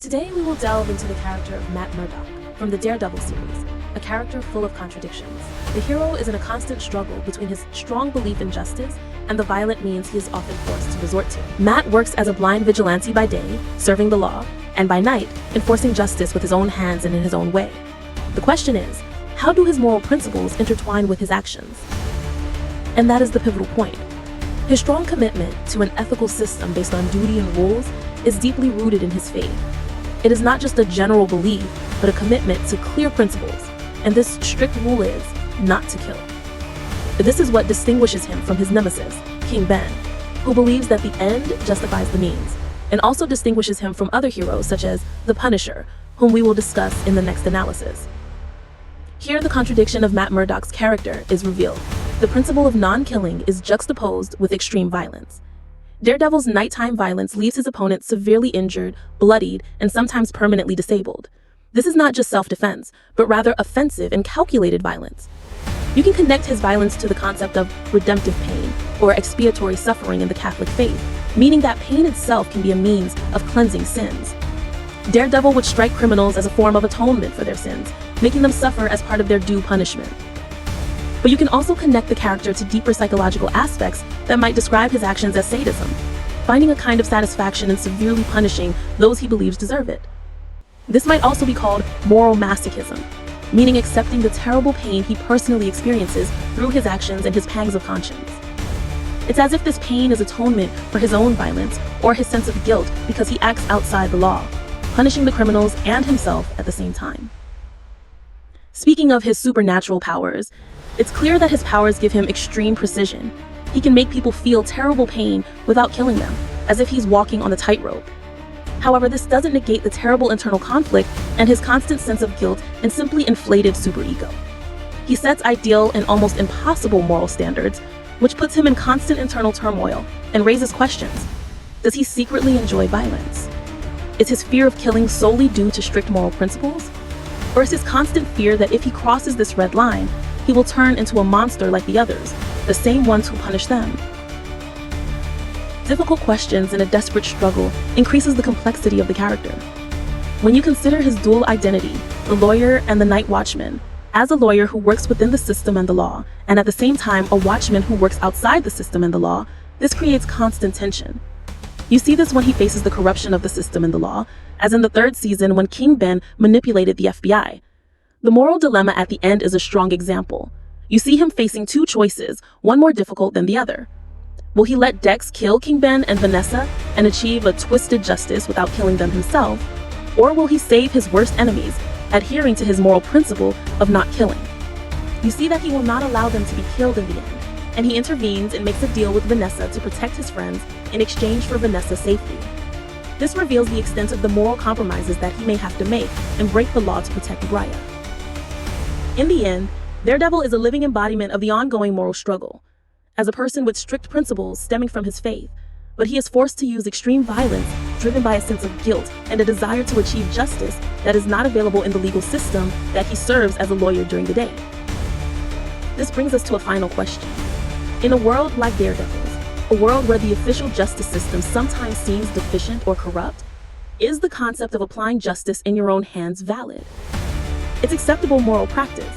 Today we will delve into the character of Matt Murdock from the Daredevil series, a character full of contradictions. The hero is in a constant struggle between his strong belief in justice and the violent means he is often forced to resort to. Matt works as a blind vigilante by day, serving the law, and by night, enforcing justice with his own hands and in his own way. The question is, how do his moral principles intertwine with his actions? And that is the pivotal point. His strong commitment to an ethical system based on duty and rules is deeply rooted in his faith. It is not just a general belief, but a commitment to clear principles, and this strict rule is not to kill. This is what distinguishes him from his nemesis, King Ben, who believes that the end justifies the means, and also distinguishes him from other heroes such as the Punisher, whom we will discuss in the next analysis. Here, the contradiction of Matt Murdock's character is revealed. The principle of non-killing is juxtaposed with extreme violence. Daredevil's nighttime violence leaves his opponent severely injured, bloodied, and sometimes permanently disabled. This is not just self-defense, but rather offensive and calculated violence. You can connect his violence to the concept of redemptive pain, or expiatory suffering in the Catholic faith, meaning that pain itself can be a means of cleansing sins. Daredevil would strike criminals as a form of atonement for their sins, making them suffer as part of their due punishment. But you can also connect the character to deeper psychological aspects that might describe his actions as sadism, finding a kind of satisfaction in severely punishing those he believes deserve it. This might also be called moral masochism, meaning accepting the terrible pain he personally experiences through his actions and his pangs of conscience. It's as if this pain is atonement for his own violence or his sense of guilt because he acts outside the law, punishing the criminals and himself at the same time. Speaking of his supernatural powers, it's clear that his powers give him extreme precision. He can make people feel terrible pain without killing them, as if he's walking on a tightrope. However, this doesn't negate the terrible internal conflict and his constant sense of guilt and simply inflated superego. He sets ideal and almost impossible moral standards, which puts him in constant internal turmoil and raises questions. Does he secretly enjoy violence? Is his fear of killing solely due to strict moral principles? Or is his constant fear that if he crosses this red line, he will turn into a monster like the others, the same ones who punish them? Difficult questions and a desperate struggle increases the complexity of the character. When you consider his dual identity, the lawyer and the night watchman, as a lawyer who works within the system and the law, and at the same time a watchman who works outside the system and the law, this creates constant tension. You see this when he faces the corruption of the system and the law, as in the third season when King Ben manipulated the FBI. The moral dilemma at the end is a strong example. You see him facing two choices, one more difficult than the other. Will he let Dex kill King Ben and Vanessa and achieve a twisted justice without killing them himself? Or will he save his worst enemies, adhering to his moral principle of not killing? You see that he will not allow them to be killed in the end, and he intervenes and makes a deal with Vanessa to protect his friends in exchange for Vanessa's safety. This reveals the extent of the moral compromises that he may have to make and break the law to protect Raya. In the end, Daredevil is a living embodiment of the ongoing moral struggle, as a person with strict principles stemming from his faith, but he is forced to use extreme violence driven by a sense of guilt and a desire to achieve justice that is not available in the legal system that he serves as a lawyer during the day. This brings us to a final question. In a world like Daredevil's, a world where the official justice system sometimes seems deficient or corrupt, is the concept of applying justice in your own hands valid? It's acceptable moral practice,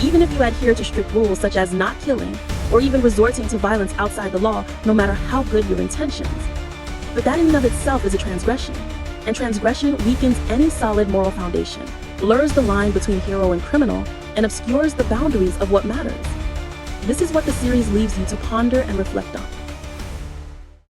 even if you adhere to strict rules such as not killing or even resorting to violence outside the law, no matter how good your intentions. But that in and of itself is a transgression, and transgression weakens any solid moral foundation, blurs the line between hero and criminal, and obscures the boundaries of what matters. This is what the series leaves you to ponder and reflect on.